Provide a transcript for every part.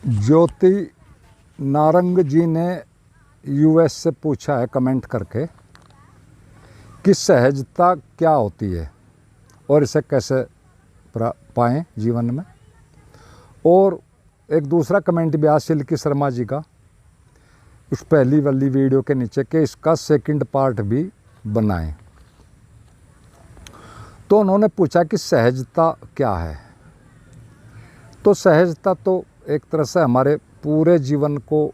ज्योति नारंग जी ने यूएस से पूछा है कमेंट करके कि सहजता क्या होती है और इसे कैसे पाएं जीवन में। और एक दूसरा कमेंट भी आया सिल्की शर्मा जी का उस पहली वाली वीडियो के नीचे कि इसका सेकंड पार्ट भी बनाएं। तो उन्होंने पूछा कि सहजता क्या है। तो सहजता तो एक तरह से हमारे पूरे जीवन को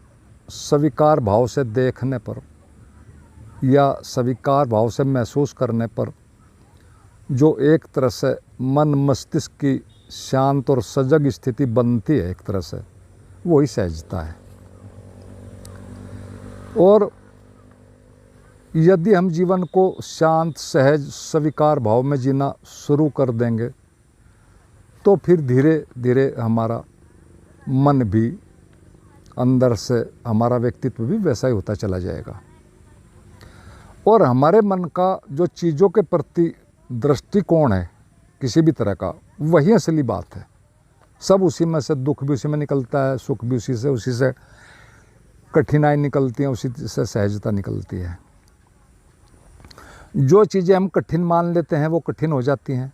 स्वीकार भाव से देखने पर या स्वीकार भाव से महसूस करने पर जो एक तरह से मन मस्तिष्क की शांत और सजग स्थिति बनती है, एक तरह से वही सहजता है। और यदि हम जीवन को शांत सहज स्वीकार भाव में जीना शुरू कर देंगे तो फिर धीरे धीरे हमारा मन भी अंदर से, हमारा व्यक्तित्व भी वैसा ही होता चला जाएगा। और हमारे मन का जो चीज़ों के प्रति दृष्टिकोण है किसी भी तरह का, वही असली बात है। सब उसी में से, दुख भी उसी में निकलता है, सुख भी उसी से कठिनाई निकलती है, उसी से सहजता निकलती है। जो चीज़ें हम कठिन मान लेते हैं वो कठिन हो जाती हैं,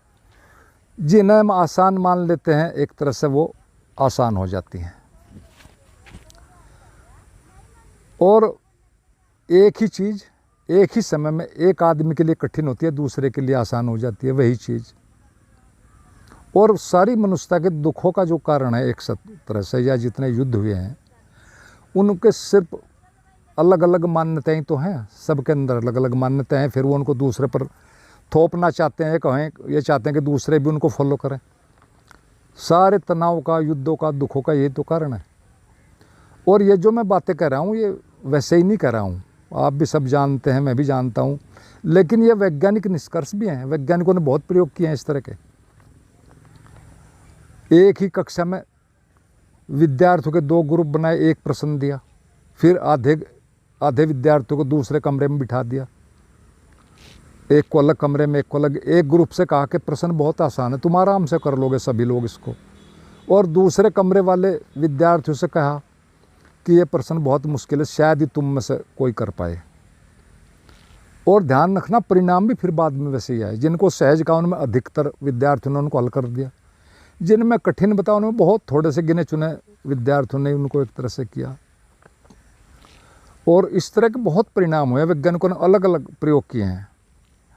जिन्हें हम आसान मान लेते हैं एक तरह से वो आसान हो जाती हैं। और एक ही चीज़ एक ही समय में एक आदमी के लिए कठिन होती है, दूसरे के लिए आसान हो जाती है वही चीज़। और सारी मनुष्यता के दुखों का जो कारण है एक तरह से, या जितने युद्ध हुए हैं उनके सिर्फ अलग अलग मान्यताएं तो हैं, सबके अंदर अलग अलग मान्यताएं हैं। फिर वो उनको दूसरे पर थोपना चाहते हैं, कहें ये चाहते हैं कि दूसरे भी उनको फॉलो करें। सारे तनाव का, युद्धों का, दुखों का यही तो कारण है। और ये जो मैं बातें कह रहा हूँ ये वैसे ही नहीं कह रहा हूँ, आप भी सब जानते हैं, मैं भी जानता हूँ, लेकिन ये वैज्ञानिक निष्कर्ष भी हैं। वैज्ञानिकों ने बहुत प्रयोग किए हैं इस तरह के। एक ही कक्षा में विद्यार्थियों के दो ग्रुप बनाए, एक प्रश्न दिया, फिर आधे विद्यार्थियों को दूसरे कमरे में बिठा दिया, एक को अलग कमरे में, एक को अलग। एक ग्रुप से कहा कि प्रश्न बहुत आसान है, तुम आराम से कर लोगे सभी लोग इसको। और दूसरे कमरे वाले विद्यार्थियों से कहा कि ये प्रश्न बहुत मुश्किल है, शायद ही तुम में से कोई कर पाए। और ध्यान रखना, परिणाम भी फिर बाद में वैसे ही आए। जिनको सहज का उनमें अधिकतर विद्यार्थियों ने उनको हल कर दिया, जिनमें कठिन बताओ उनमें बहुत थोड़े से गिने चुने विद्यार्थियों ने उनको एक तरह से किया। और इस तरह के बहुत परिणाम हुए, वैज्ञानिकों ने अलग अलग प्रयोग किए हैं।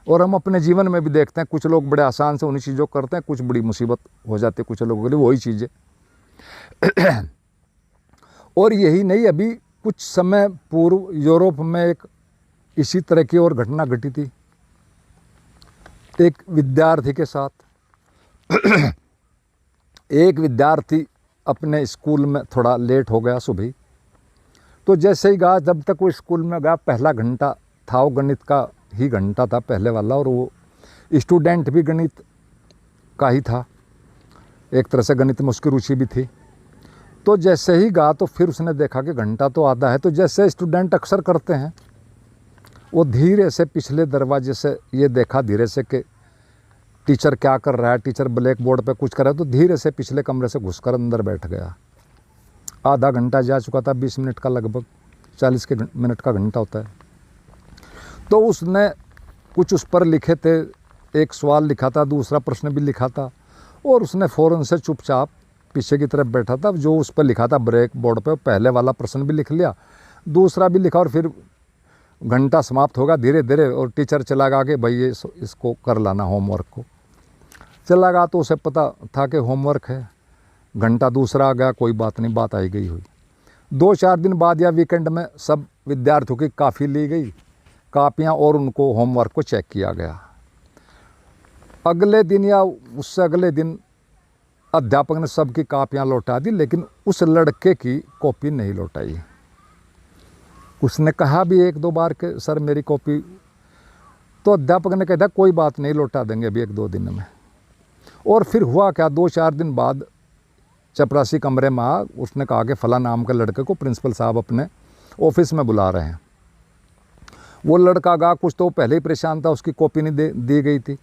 और हम अपने जीवन में भी देखते हैं, कुछ लोग बड़े आसान से उन्हीं चीज़ों को करते हैं, कुछ बड़ी मुसीबत हो जाती है कुछ लोगों के लिए वही चीज़ें। और यही नहीं, अभी कुछ समय पूर्व यूरोप में एक इसी तरह की और घटना घटी थी एक विद्यार्थी के साथ। एक विद्यार्थी अपने स्कूल में थोड़ा लेट हो गया सुबह। तो जैसे ही गया, जब तक वो स्कूल में गया, पहला घंटा था वो गणित का ही घंटा था पहले वाला, और वो स्टूडेंट भी गणित का ही था, एक तरह से गणित में उसकी रुचि भी थी। तो जैसे ही गया तो फिर उसने देखा कि घंटा तो आधा है। तो जैसे स्टूडेंट अक्सर करते हैं, वो धीरे से पिछले दरवाजे से ये देखा धीरे से कि टीचर क्या कर रहा है, टीचर ब्लैक बोर्ड पे कुछ कर रहा है। तो धीरे से पिछले कमरे से घुसकर अंदर बैठ गया। आधा घंटा जा चुका था, 20 मिनट का, लगभग 40 मिनट का घंटा होता है। तो उसने कुछ उस पर लिखे थे, एक सवाल लिखा था, दूसरा प्रश्न भी लिखा था, और उसने फ़ौरन से चुपचाप पीछे की तरफ बैठा था। जो उस पर लिखा था ब्लैक बोर्ड पे, पहले वाला प्रश्न भी लिख लिया, दूसरा भी लिखा, और फिर घंटा समाप्त होगा धीरे धीरे। और टीचर चला गया कि भाई ये इसको कर लाना, होमवर्क को चला गया। तो उसे पता था कि होमवर्क है। घंटा दूसरा आ गया, कोई बात नहीं, बात आई गई हुई। 2-4 दिन बाद या वीकेंड में सब विद्यार्थियों की काफ़ी ली गई, कापियाँ, और उनको होमवर्क को चेक किया गया। अगले दिन या उससे अगले दिन अध्यापक ने सबकी कापियाँ लौटा दी, लेकिन उस लड़के की कॉपी नहीं लौटाई। उसने कहा भी 1-2 बार कि सर मेरी कॉपी, तो अध्यापक ने कहा कोई बात नहीं, लौटा देंगे अभी 1-2 दिन में। और फिर हुआ क्या, 2-4 दिन बाद चपरासी कमरे में आ, उसने कहा कि फला नाम के लड़के को प्रिंसिपल साहब अपने ऑफिस में बुला रहे हैं। वो लड़का गया, कुछ तो पहले ही परेशान था, उसकी कॉपी नहीं दी गई थी।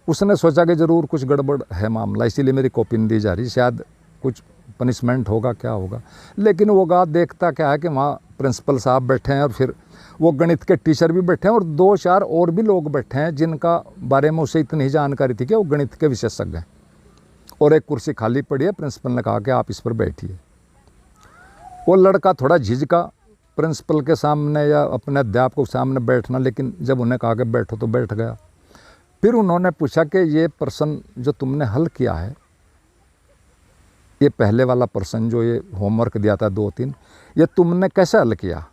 उसने सोचा कि ज़रूर कुछ गड़बड़ है मामला, इसीलिए मेरी कॉपी नहीं दी जा रही, शायद कुछ पनिशमेंट होगा क्या होगा। लेकिन वो गाँव देखता क्या है कि वहाँ प्रिंसिपल साहब बैठे हैं और फिर वो गणित के टीचर भी बैठे हैं और 2-4 और भी लोग बैठे हैं जिनका बारे में उसे इतनी जानकारी थी कि वो गणित के विशेषज्ञ हैं। और एक कुर्सी खाली पड़ी है, प्रिंसिपल ने कहा कि आप इस पर बैठिए। वो लड़का थोड़ा झिझका प्रिंसिपल के सामने या अपने अध्यापकों के सामने बैठना, लेकिन जब उन्हें कहा कि बैठो तो बैठ गया। फिर उन्होंने पूछा कि ये प्रश्न जो तुमने हल किया है, ये पहले वाला प्रश्न जो ये होमवर्क दिया था 2-3, ये तुमने कैसे हल किया।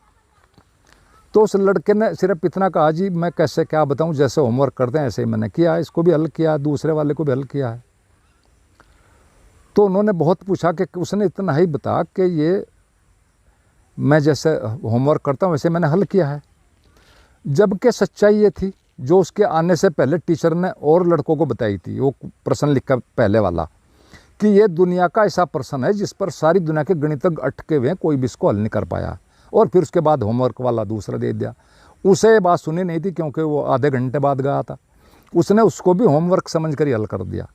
तो उस लड़के ने सिर्फ इतना कहा, जी मैं कैसे क्या बताऊं, जैसे होमवर्क करते हैं ऐसे ही मैंने किया, इसको भी हल किया, दूसरे वाले को भी हल किया है। तो उन्होंने बहुत पूछा कि उसने इतना ही बता कि ये मैं जैसे होमवर्क करता हूँ वैसे मैंने हल किया है। जबकि सच्चाई ये थी जो उसके आने से पहले टीचर ने और लड़कों को बताई थी, वो प्रश्न लिखा पहले वाला, कि ये दुनिया का ऐसा प्रश्न है जिस पर सारी दुनिया के गणितज्ञ अटके हुए हैं, कोई भी इसको हल नहीं कर पाया। और फिर उसके बाद होमवर्क वाला दूसरा दे दिया। उसे ये बात सुनी नहीं थी क्योंकि वो आधे घंटे बाद गया था। उसने उसको भी होमवर्क समझ कर ही हल कर दिया।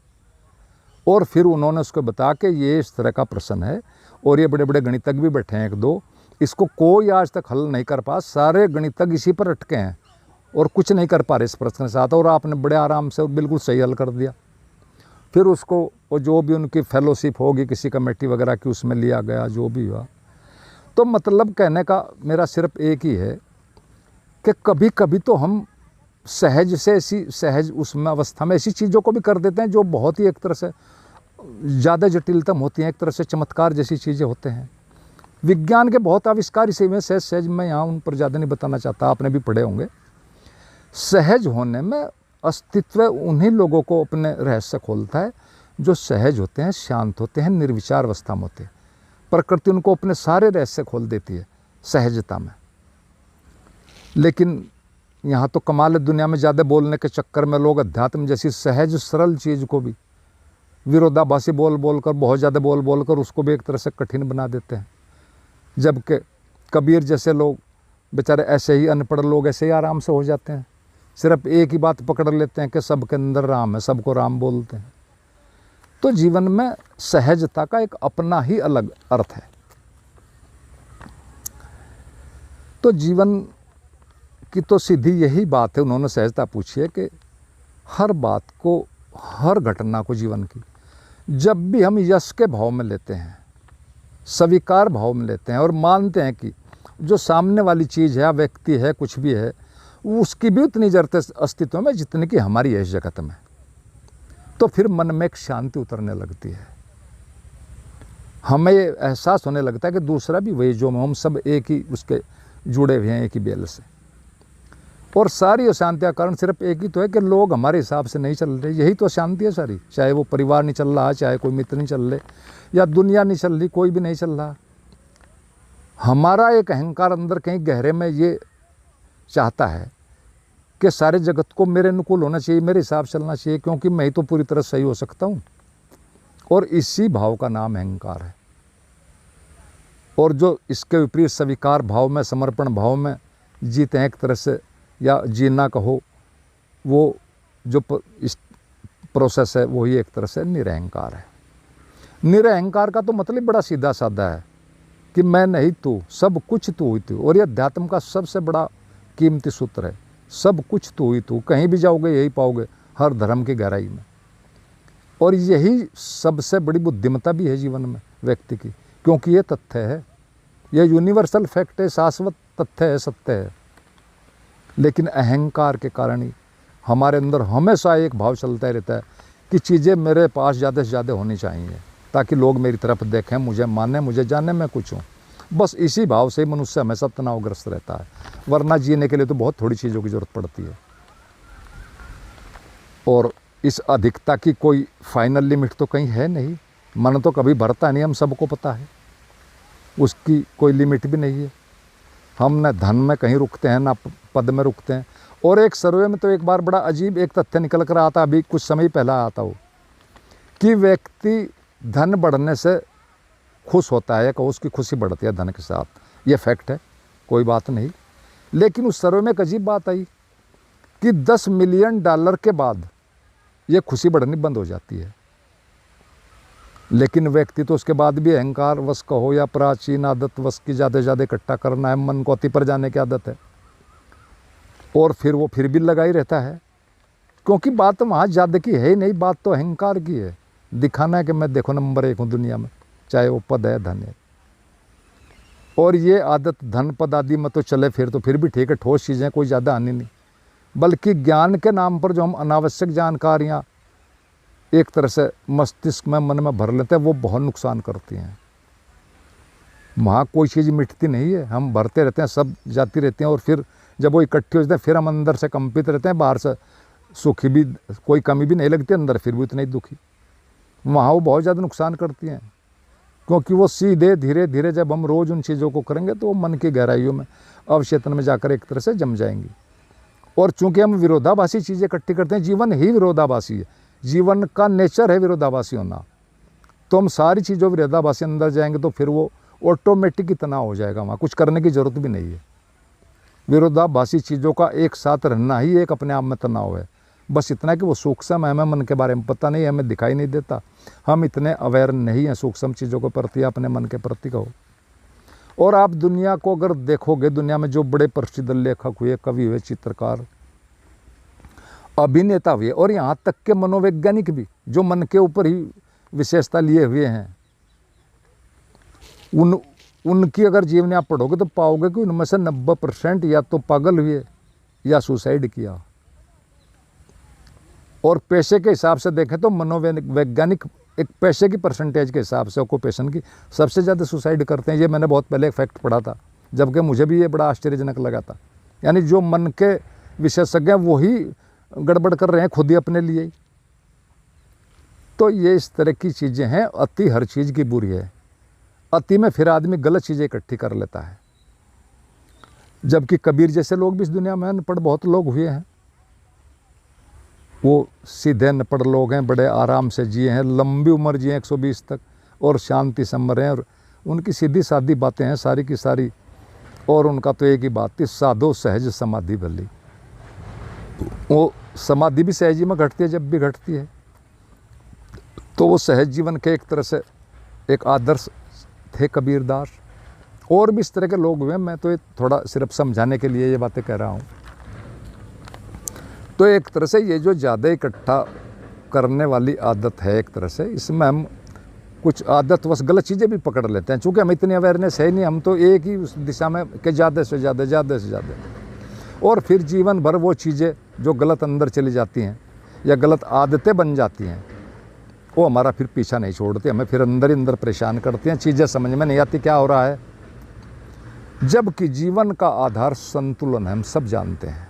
और फिर उन्होंने उसको बताया कि ये इस तरह का प्रश्न है और ये बड़े बड़े गणितज्ञ भी बैठे हैं 1-2, इसको कोई आज तक हल नहीं कर पा, सारे गणितज्ञ इसी पर अटके हैं और कुछ नहीं कर पा रहे इस प्रश्न के साथ, और आपने बड़े आराम से बिल्कुल सही हल कर दिया। फिर उसको वो जो भी उनकी फेलोशिप होगी किसी कमेटी वगैरह की उसमें लिया गया, जो भी हुआ। तो मतलब कहने का मेरा सिर्फ एक ही है कि कभी कभी तो हम सहज से ऐसी सहज उसमें अवस्था में ऐसी चीज़ों को भी कर देते हैं जो बहुत ही एक तरह से ज़्यादा जटिलतम होती हैं, एक तरह से चमत्कार जैसी चीज़ें होते हैं। विज्ञान के बहुत आविष्कार इसी में सहज सहज मैं यहाँ उन पर ज़्यादा नहीं बताना चाहता, आपने भी पढ़े होंगे। सहज होने में अस्तित्व उन्हीं लोगों को अपने रहस्य खोलता है जो सहज होते हैं, शांत होते हैं, निर्विचार अवस्था में होते हैं। प्रकृति उनको अपने सारे रहस्य खोल देती है सहजता में। लेकिन यहाँ तो कमाल है, दुनिया में ज़्यादा बोलने के चक्कर में लोग अध्यात्म जैसी सहज सरल चीज़ को भी विरोधाभासी बोल बोल कर, बहुत ज़्यादा बोल बोल कर उसको भी एक तरह से कठिन बना देते हैं। जबकि कबीर जैसे लोग बेचारे ऐसे ही अनपढ़ लोग ऐसे ही आराम से हो जाते हैं, सिर्फ एक ही बात पकड़ लेते हैं कि सबके अंदर राम है, सबको राम बोलते हैं। तो जीवन में सहजता का एक अपना ही अलग अर्थ है। तो जीवन की तो सीधी यही बात है, उन्होंने सहजता पूछी है कि हर बात को, हर घटना को जीवन की जब भी हम यश के भाव में लेते हैं, स्वीकार भाव में लेते हैं और मानते हैं कि जो सामने वाली चीज़ है या व्यक्ति है कुछ भी है उसकी भी उतनी जरूरत अस्तित्व में जितनी कि हमारी है इस जगत में, तो फिर मन में एक शांति उतरने लगती है। हमें ये एहसास होने लगता है कि दूसरा भी वही जो हम सब एक ही उसके जुड़े हुए हैं, एक ही बेल से। और सारी अशांति का कारण सिर्फ एक ही तो है कि लोग हमारे हिसाब से नहीं चल रहे। यही तो अशांति है सारी, चाहे वो परिवार नहीं चल रहा, चाहे कोई मित्र नहीं चल रहे, या दुनिया नहीं चल रही, कोई भी नहीं चल रहा। हमारा एक अहंकार अंदर कहीं गहरे में ये चाहता है कि सारे जगत को मेरे अनुकूल होना चाहिए, मेरे हिसाब से चलना चाहिए, क्योंकि मैं ही तो पूरी तरह सही हो सकता हूँ। और इसी भाव का नाम अहंकार है। और जो इसके विपरीत स्वीकार भाव में, समर्पण भाव में जीते हैं एक तरह से, या जीना कहो, वो जो इस प्रोसेस है वही एक तरह से निरअहंकार है। निरअहंकार का तो मतलब बड़ा सीधा साधा है कि मैं नहीं तू, सब कुछ तू ही तू। और ये अध्यात्म का सबसे बड़ा कीमती सूत्र है, सब कुछ तू ही तू। कहीं भी जाओगे यही पाओगे, हर धर्म की गहराई में। और यही सबसे बड़ी बुद्धिमत्ता भी है जीवन में व्यक्ति की, क्योंकि ये तथ्य है, ये यूनिवर्सल फैक्ट है, शाश्वत तथ्य है, सत्य है। लेकिन अहंकार के कारण ही हमारे अंदर हमेशा एक भाव चलता रहता है कि चीज़ें मेरे पास ज़्यादा से ज़्यादा होनी चाहिए ताकि लोग मेरी तरफ देखें, मुझे माने, मुझे जाने मैं कुछ हूँ। बस इसी भाव से मनुष्य हमेशा तनावग्रस्त रहता है, वरना जीने के लिए तो बहुत थोड़ी चीज़ों की ज़रूरत पड़ती है। और इस अधिकता की कोई फाइनल लिमिट तो कहीं है नहीं। मन तो कभी भरता नहीं, हम सबको पता है, उसकी कोई लिमिट भी नहीं है। हम न धन में कहीं रुकते हैं, ना पद में रुकते हैं। और एक सर्वे में तो एक बार बड़ा अजीब एक तथ्य निकल कर आता, अभी कुछ समय पहला आता हो, कि व्यक्ति धन बढ़ने से खुश होता है, कि उसकी खुशी बढ़ती है धन के साथ। ये फैक्ट है, कोई बात नहीं। लेकिन उस सर्वे में एक अजीब बात आई कि $10 मिलियन के बाद ये खुशी बढ़नी बंद हो जाती है। लेकिन व्यक्ति तो उसके बाद भी अहंकार वश का हो या प्राचीन आदत वश की ज़्यादा से ज़्यादा इकट्ठा करना है, मन को अति पर जाने की आदत है, और फिर वो फिर भी लगा ही रहता है, क्योंकि बात वहाँ ज़्यादा की है ही नहीं, बात तो अहंकार की है। दिखाना है कि मैं देखो नंबर 1 हूँ दुनिया में, चाहे वो पद है धन है। और ये आदत धन पद आदि में तो चले फिर तो फिर भी ठीक है, ठोस चीज़ें कोई ज़्यादा हानि नहीं, बल्कि ज्ञान के नाम पर जो हम अनावश्यक जानकारियाँ एक तरह से मस्तिष्क में मन में भर लेते हैं, वो बहुत नुकसान करती हैं। वहाँ कोई चीज़ मिटती नहीं है, हम भरते रहते हैं, सब जाती रहती हैं, और फिर जब वो इकट्ठी हो जाते हैं फिर हम अंदर से कंपित रहते हैं, बाहर से सुखी भी कोई कमी भी नहीं लगती, अंदर फिर भी उतना ही दुखी। वहाँ वो बहुत ज़्यादा नुकसान करती हैं, क्योंकि वो सीधे धीरे धीरे जब हम रोज़ उन चीज़ों को करेंगे तो वो मन की गहराइयों में अवचेतन में जाकर एक तरह से जम जाएंगी। और चूंकि हम विरोधाभासी चीज़ें इकट्ठी करते हैं, जीवन ही विरोधाभासी है, जीवन का नेचर है विरोधाभासी होना, तो हम सारी चीज़ों विरोधाभासी अंदर जाएंगे तो फिर वो ऑटोमेटिक ही तनाव हो जाएगा, वहाँ कुछ करने की ज़रूरत भी नहीं है। विरोधाभासी चीज़ों का एक साथ रहना ही एक अपने आप में तनाव है। बस इतना कि वो सूक्ष्म है, हमें मन के बारे में पता नहीं है, हमें दिखाई नहीं देता, हम इतने अवेयर नहीं हैं सूक्ष्म चीज़ों के प्रति, अपने मन के प्रति कहो। और आप दुनिया को अगर देखोगे, दुनिया में जो बड़े प्रसिद्ध लेखक हुए, कवि हुए, चित्रकार, अभिनेता हुए, और यहाँ तक के मनोवैज्ञानिक भी जो मन के ऊपर ही विशेषता लिए हुए हैं, उनकी अगर जीवनी आप पढ़ोगे तो पाओगे कि उनमें से 90% या तो पागल हुए या सुसाइड किया। और पैसे के हिसाब से देखें तो मनोवैज्ञानिक एक पैसे की परसेंटेज के हिसाब से ऑक्यूपेशन की सबसे ज़्यादा सुसाइड करते हैं। ये मैंने बहुत पहले एक फैक्ट पढ़ा था, जबकि मुझे भी ये बड़ा आश्चर्यजनक लगा था। यानी जो मन के विशेषज्ञ हैं वही गड़बड़ कर रहे हैं खुद ही अपने लिए। तो ये इस तरह की चीज़ें हैं, अति हर चीज़ की बुरी है। अति में फिर आदमी गलत चीज़ें इकट्ठी कर लेता है, जबकि कबीर जैसे लोग भी इस दुनिया में अनपढ़ बहुत लोग हुए हैं, वो सीधे अनपढ़ लोग हैं, बड़े आराम से जिए हैं, लंबी उम्र जिए 120 तक, और शांति से मरे हैं, और उनकी सीधी सादी बातें हैं सारी की सारी। और उनका तो एक ही बात थी, साधो सहज समाधि भली। वो समाधि भी सहज ही में घटती है, जब भी घटती है तो वो सहज जीवन के एक तरह से एक आदर्श थे कबीरदास। और भी इस तरह के लोग हुए, मैं तो ये थोड़ा सिर्फ समझाने के लिए ये बातें कह रहा हूँ। तो एक तरह से ये जो ज़्यादा इकट्ठा करने वाली आदत है, एक तरह से इसमें हम कुछ आदतवश गलत चीज़ें भी पकड़ लेते हैं, चूँकि हमें इतनी अवेयरनेस है नहीं, हम तो एक ही उस दिशा में कि ज़्यादा से ज़्यादा, और फिर जीवन भर वो चीज़ें जो गलत अंदर चली जाती हैं या गलत आदतें बन जाती हैं, वो हमारा फिर पीछा नहीं छोड़ती, हमें फिर अंदर ही अंदर परेशान करती हैं, चीज़ें समझ में नहीं आती क्या हो रहा है। जबकि जीवन का आधार संतुलन है, हम सब जानते हैं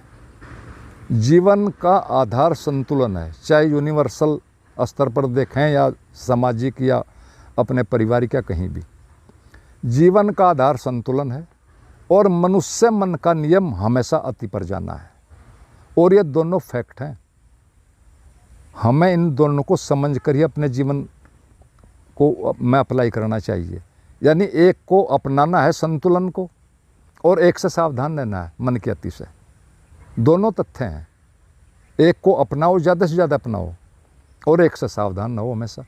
जीवन का आधार संतुलन है, चाहे यूनिवर्सल स्तर पर देखें या सामाजिक या अपने पारिवारिक या कहीं भी, जीवन का आधार संतुलन है। और मनुष्य मन का नियम हमेशा अति पर जाना है, और ये दोनों फैक्ट हैं। हमें इन दोनों को समझ कर ही अपने जीवन को में अप्लाई करना चाहिए। यानी एक को अपनाना है संतुलन को, और एक से सावधान रहना है मन की अति से। दोनों तथ्य हैं, एक को अपनाओ, ज़्यादा से ज़्यादा अपनाओ, और एक से सावधान न हो हमेशा।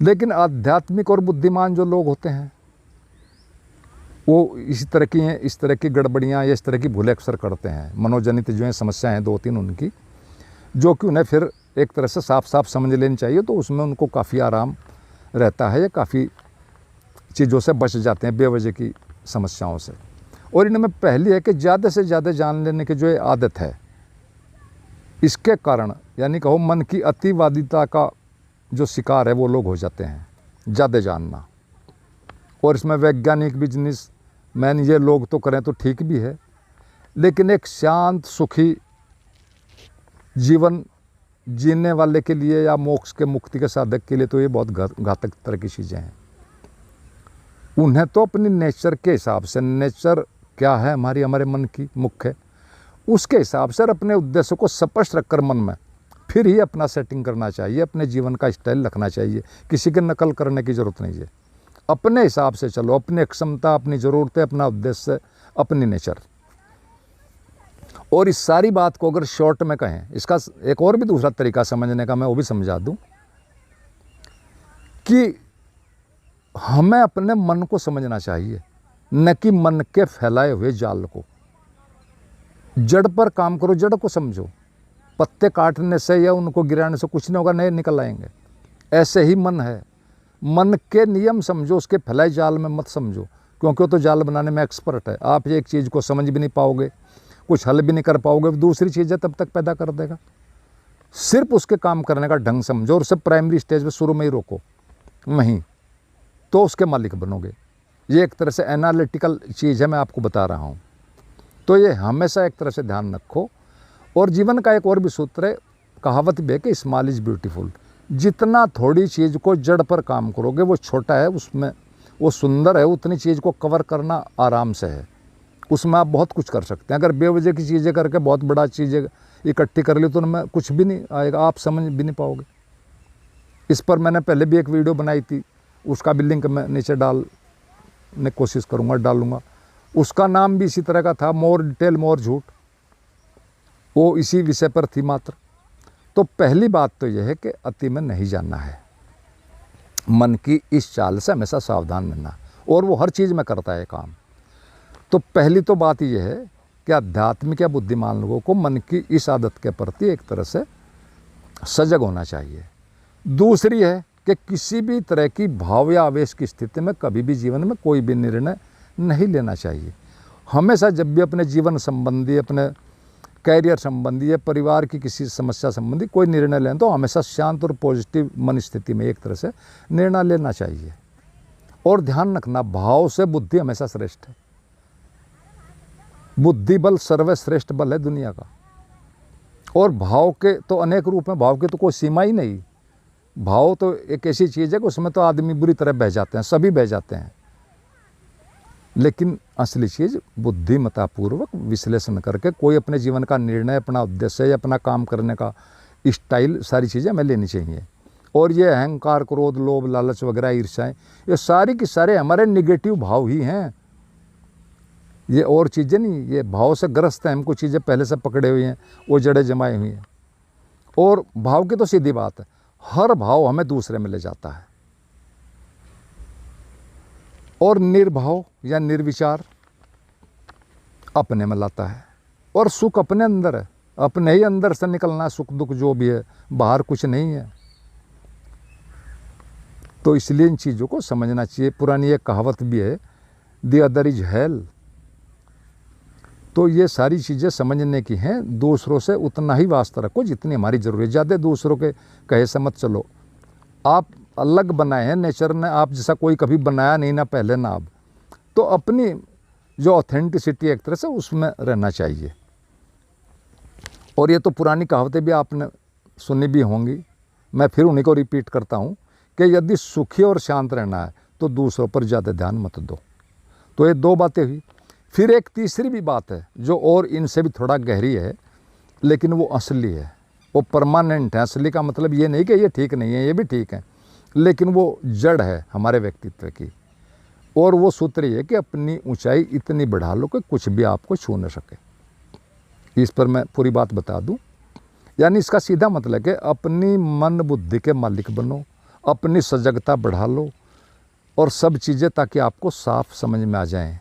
लेकिन आध्यात्मिक और बुद्धिमान जो लोग होते हैं वो इस तरह की गड़बड़ियाँ या इस तरह की भूलें अक्सर करते हैं। मनोजनित जो है समस्याएं हैं 2-3 उनकी, जो कि उन्हें फिर एक तरह से साफ साफ समझ लेनी चाहिए, तो उसमें उनको काफ़ी आराम रहता है, या काफ़ी चीज़ों से बच जाते हैं बेवजह की समस्याओं से। और इनमें पहली है कि ज़्यादा से ज़्यादा जान लेने की जो ये आदत है, इसके कारण यानी कहो मन की अतिवादिता का जो शिकार है वो लोग हो जाते हैं, ज़्यादा जानना। और इसमें वैज्ञानिक, बिजनेस मैन ये लोग तो करें तो ठीक भी है, लेकिन एक शांत सुखी जीवन जीने वाले के लिए या मोक्ष के मुक्ति के साधक के लिए तो ये बहुत घातक तरह की चीज़ें हैं। उन्हें तो अपनी नेचर के हिसाब से, नेचर क्या है हमारे मन की मुख्य, उसके हिसाब से अपने उद्देश्य को स्पष्ट रखकर मन में फिर ही अपना सेटिंग करना चाहिए, अपने जीवन का स्टाइल रखना चाहिए। किसी की नकल करने की ज़रूरत नहीं है, अपने हिसाब से चलो, अपनी क्षमता, अपनी ज़रूरतें, अपना उद्देश्य, अपनी नेचर। और इस सारी बात को अगर शॉर्ट में कहें, इसका एक और भी दूसरा तरीका समझने का मैं वो भी समझा दूं, कि हमें अपने मन को समझना चाहिए, न कि मन के फैलाए हुए जाल को। जड़ पर काम करो, जड़ को समझो। पत्ते काटने से या उनको गिराने से कुछ नहीं होगा, नए निकल आएंगे। ऐसे ही मन है, मन के नियम समझो, उसके फैलाए जाल में मत समझो, क्योंकि वो तो जाल बनाने में एक्सपर्ट है। आप एक चीज़ को समझ भी नहीं पाओगे, कुछ हल भी नहीं कर पाओगे, दूसरी चीज़ें तब तक पैदा कर देगा। सिर्फ उसके काम करने का ढंग समझो और उसे प्राइमरी स्टेज पे शुरू में ही रोको, वहीं तो उसके मालिक बनोगे। ये एक तरह से एनालिटिकल चीज़ है, मैं आपको बता रहा हूँ। तो ये हमेशा एक तरह से ध्यान रखो। और जीवन का एक और भी सूत्र है, कहावत भी है कि स्मॉल इज़ ब्यूटीफुल। जितना थोड़ी चीज़ को जड़ पर काम करोगे वो छोटा है, उसमें वो सुंदर है, उतनी चीज़ को कवर करना आराम से है। उसमें आप बहुत कुछ कर सकते हैं। अगर बेवजह की चीज़ें करके बहुत बड़ा चीज़ें इकट्ठी कर ली तो उनमें कुछ भी नहीं आएगा, आप समझ भी नहीं पाओगे। इस पर मैंने पहले भी एक वीडियो बनाई थी, उसका भी लिंक मैं नीचे डालने कोशिश करूँगा, डालूँगा। उसका नाम भी इसी तरह का था, मोर डिटेल मोर झूठ। वो इसी विषय पर थी मात्र। तो पहली बात तो यह है कि अति में नहीं जाना है, मन की इस चाल से हमेशा सावधान रहना, और वो हर चीज़ में करता है काम। तो पहली तो बात यह है कि आध्यात्मिक या बुद्धिमान लोगों को मन की इस आदत के प्रति एक तरह से सजग होना चाहिए। दूसरी है कि किसी भी तरह की भाव या आवेश की स्थिति में कभी भी जीवन में कोई भी निर्णय नहीं लेना चाहिए। हमेशा जब भी अपने जीवन संबंधी, अपने कैरियर संबंधी या परिवार की किसी समस्या संबंधी कोई निर्णय लें तो हमेशा शांत और पॉजिटिव मन स्थिति में एक तरह से निर्णय लेना चाहिए। और ध्यान रखना, भाव से बुद्धि हमेशा श्रेष्ठ है। बुद्धि बल सर्वश्रेष्ठ बल है दुनिया का। और भाव के तो अनेक रूप हैं, भाव के तो कोई सीमा ही नहीं। भाव तो एक ऐसी चीज़ है कि उसमें तो आदमी बुरी तरह बह जाते हैं, सभी बह जाते हैं। लेकिन असली चीज़ बुद्धिमत्तापूर्वक विश्लेषण करके कोई अपने जीवन का निर्णय, अपना उद्देश्य या अपना काम करने का स्टाइल, सारी चीज़ें हमें लेनी चाहिए। और ये अहंकार, क्रोध, लोभ, लालच वगैरह, ईर्ष्याएँ, ये सारी की सारे हमारे निगेटिव भाव ही हैं। ये और चीज़ें नहीं, ये भाव से ग्रस्त हैं। हमको चीज़ें पहले से पकड़े हुई हैं, वो जड़ें जमाई हुई हैं। और भाव की तो सीधी बात है, हर भाव हमें दूसरे में ले जाता है। और निर्भाव या निर्विचार अपने में लाता है। और सुख अपने अंदर है, अपने ही अंदर से निकलना है सुख दुख जो भी है, बाहर कुछ नहीं है। तो इसलिए इन चीज़ों को समझना चाहिए। पुरानी एक कहावत भी है, द अदर इज हेल। तो ये सारी चीज़ें समझने की हैं। दूसरों से उतना ही वास्ता रखो जितनी हमारी ज़रूरत है। ज़्यादा दूसरों के कहे से मत चलो। आप अलग बनाए हैं, नेचर ने आप जैसा कोई कभी बनाया नहीं, ना पहले ना अब। तो अपनी जो ऑथेंटिसिटी एक तरह से उसमें रहना चाहिए। और ये तो पुरानी कहावतें भी आपने सुनी भी होंगी, मैं फिर उन्हीं को रिपीट करता हूँ कि यदि सुखी और शांत रहना है तो दूसरों पर ज़्यादा ध्यान मत दो। तो ये दो बातें हुई। फिर एक तीसरी भी बात है जो और इनसे भी थोड़ा गहरी है, लेकिन वो असली है, वो परमानेंट है। असली का मतलब ये नहीं कि ये ठीक नहीं है, ये भी ठीक है, लेकिन वो जड़ है हमारे व्यक्तित्व की। और वो सूत्र ये है कि अपनी ऊंचाई इतनी बढ़ा लो कि कुछ भी आपको छू न सके। इस पर मैं पूरी बात बता दूं। यानी इसका सीधा मतलब है कि अपनी मन बुद्धि के मालिक बनो, अपनी सजगता बढ़ा लो और सब चीज़ें ताकि आपको साफ समझ में आ जाएं।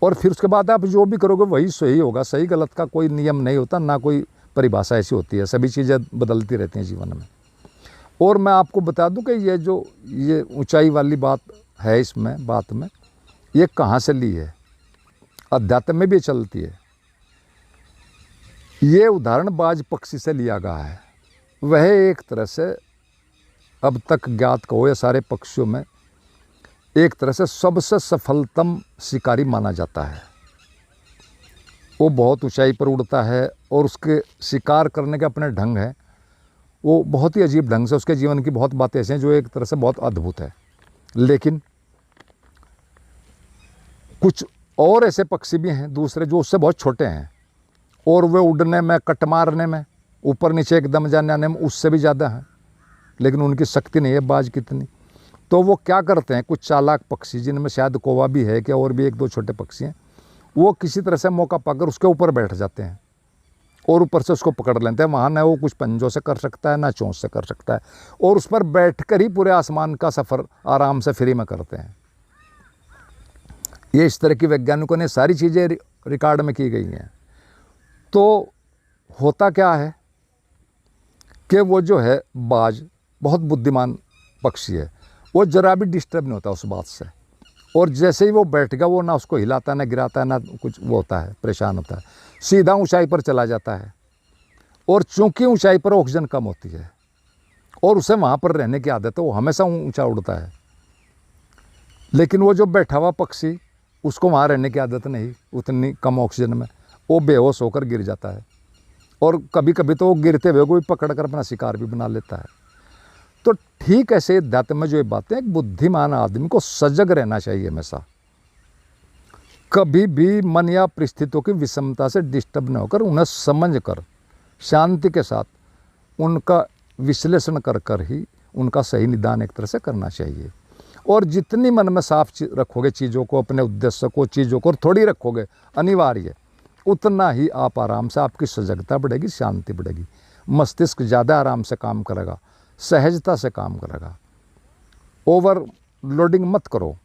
और फिर उसके बाद आप जो भी करोगे वही सही होगा। सही गलत का कोई नियम नहीं होता, ना कोई परिभाषा ऐसी होती है। सभी चीज़ें बदलती रहती हैं जीवन में। और मैं आपको बता दूं कि ये ऊंचाई वाली बात है इसमें बात में, ये कहाँ से ली है? अध्यात्म में भी चलती है। ये उदाहरण बाज पक्षी से लिया गया है। वह एक तरह से अब तक ज्ञात कहो या सारे पक्षियों में एक तरह से सबसे सफलतम शिकारी माना जाता है। वो बहुत ऊंचाई पर उड़ता है और उसके शिकार करने के अपने ढंग है। वो बहुत ही अजीब ढंग से, उसके जीवन की बहुत बातें ऐसी हैं जो एक तरह से बहुत अद्भुत है। लेकिन कुछ और ऐसे पक्षी भी हैं दूसरे जो उससे बहुत छोटे हैं और वे उड़ने में, कट मारने में, ऊपर नीचे एकदम जाने आने में उससे भी ज़्यादा है, लेकिन उनकी शक्ति नहीं है बाज कितनी। तो वो क्या करते हैं, कुछ चालाक पक्षी जिनमें शायद कौवा भी है क्या और भी एक दो छोटे पक्षी हैं, वो किसी तरह से मौका पाकर उसके ऊपर बैठ जाते हैं और ऊपर से उसको पकड़ लेते हैं। वहाँ न वो कुछ पंजों से कर सकता है ना चोंच से कर सकता है, और उस पर बैठकर ही पूरे आसमान का सफ़र आराम से फ्री में करते हैं। ये इस तरह की वैज्ञानिकों ने सारी चीज़ें रिकॉर्ड में की गई हैं। तो होता क्या है कि वो जो है बाज बहुत बुद्धिमान पक्षी है, वो जरा भी डिस्टर्ब नहीं होता उस बात से, और जैसे ही वो बैठ गया वो ना उसको हिलाता है ना गिराता है ना कुछ वो होता है परेशान होता है, सीधा ऊंचाई पर चला जाता है। और चूंकि ऊंचाई पर ऑक्सीजन कम होती है और उसे वहाँ पर रहने की आदत है, वो हमेशा ऊंचा उड़ता है। लेकिन वो जो बैठा हुआ पक्षी, उसको वहाँ रहने की आदत नहीं, उतनी कम ऑक्सीजन में वो बेहोश होकर गिर जाता है, और कभी कभी तो वो गिरते हुए कोई पकड़ कर अपना शिकार भी बना लेता है। तो ठीक ऐसे अध्यात्म में जो ये बातें, एक बुद्धिमान आदमी को सजग रहना चाहिए हमेशा, कभी भी मन या परिस्थितियों की विषमता से डिस्टर्ब न होकर उन्हें समझ कर शांति के साथ उनका विश्लेषण कर कर ही उनका सही निदान एक तरह से करना चाहिए। और जितनी मन में साफ रखोगे चीज़ों को, अपने उद्देश्य को, चीज़ों को थोड़ी रखोगे अनिवार्य, उतना ही आप आराम से, आपकी सजगता बढ़ेगी, शांति बढ़ेगी, मस्तिष्क ज़्यादा आराम से काम करेगा, सहजता से काम करेगा। ओवरलोडिंग मत करो।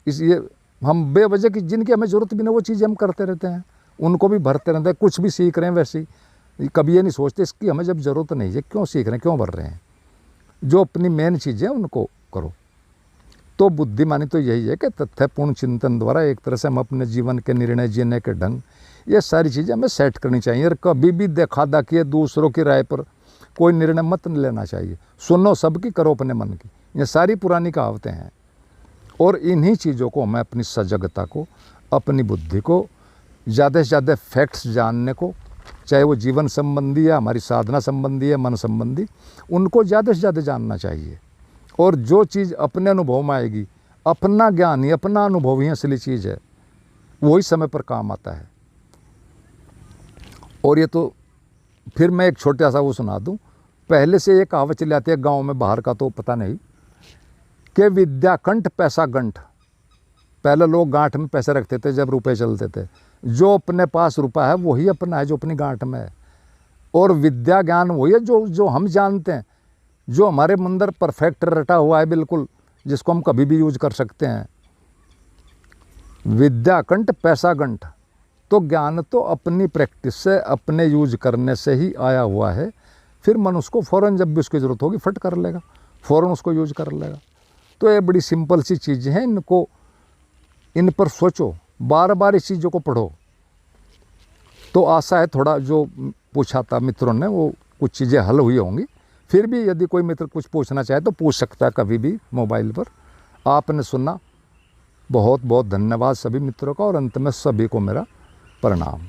इसलिए हम बेवजह की जिनकी हमें ज़रूरत भी नहीं वो चीज़ें हम करते रहते हैं, उनको भी भरते रहते हैं। कुछ भी सीख रहे हैं वैसे ही, कभी ये नहीं सोचते इसकी हमें जब ज़रूरत नहीं है क्यों सीख रहे हैं, क्यों भर रहे हैं। जो अपनी मेन चीज़ें उनको करो। तो बुद्धिमानी तो यही है कि तथ्यपूर्ण चिंतन द्वारा एक तरह से हम अपने जीवन के निर्णय, जीने के ढंग, ये सारी चीज़ें हमें सेट करनी चाहिए। और कभी भी देखा दाखिए दूसरों की राय पर कोई निर्णय मत लेना चाहिए। सुनो सबकी, करो अपने मन की, ये सारी पुरानी कहावतें हैं। और इन्हीं चीज़ों को हमें अपनी सजगता को, अपनी बुद्धि को, ज़्यादा से ज़्यादा फैक्ट्स जानने को, चाहे वो जीवन संबंधी या हमारी साधना संबंधी है, मन संबंधी, उनको ज़्यादा से ज़्यादा जानना चाहिए। और जो चीज़ अपने अनुभव में आएगी, अपना ज्ञान ही, अपना अनुभव ही असली चीज़ है, वही समय पर काम आता है। और ये तो फिर मैं एक छोटा सा वो सुना दूं। पहले से ये कहावत चली आती है गांव में, बाहर का तो पता नहीं, कि विद्या कंठ पैसा गंठ। पहले लोग गांठ में पैसे रखते थे जब रुपए चलते थे। जो अपने पास रुपया है वही अपना है, जो अपनी गांठ में है। और विद्या ज्ञान वही है जो हम जानते हैं, जो हमारे अंदर परफेक्ट रटा हुआ है बिल्कुल, जिसको हम कभी भी यूज कर सकते हैं। विद्या कंठ पैसा गंठ। तो ज्ञान तो अपनी प्रैक्टिस से, अपने यूज करने से ही आया हुआ है। फिर मन उसको फ़ौरन जब भी उसकी ज़रूरत होगी फट कर लेगा, फ़ौरन उसको यूज कर लेगा। तो ये बड़ी सिंपल सी चीज़ें हैं, इनको, इन पर सोचो, बार बार इस चीज़ों को पढ़ो। तो आशा है थोड़ा जो पूछा था मित्रों ने वो कुछ चीज़ें हल हुई होंगी। फिर भी यदि कोई मित्र कुछ पूछना चाहे तो पूछ सकता है कभी भी मोबाइल पर। आपने सुना, बहुत बहुत धन्यवाद सभी मित्रों का, और अंत में सभी को मेरा प्रणाम।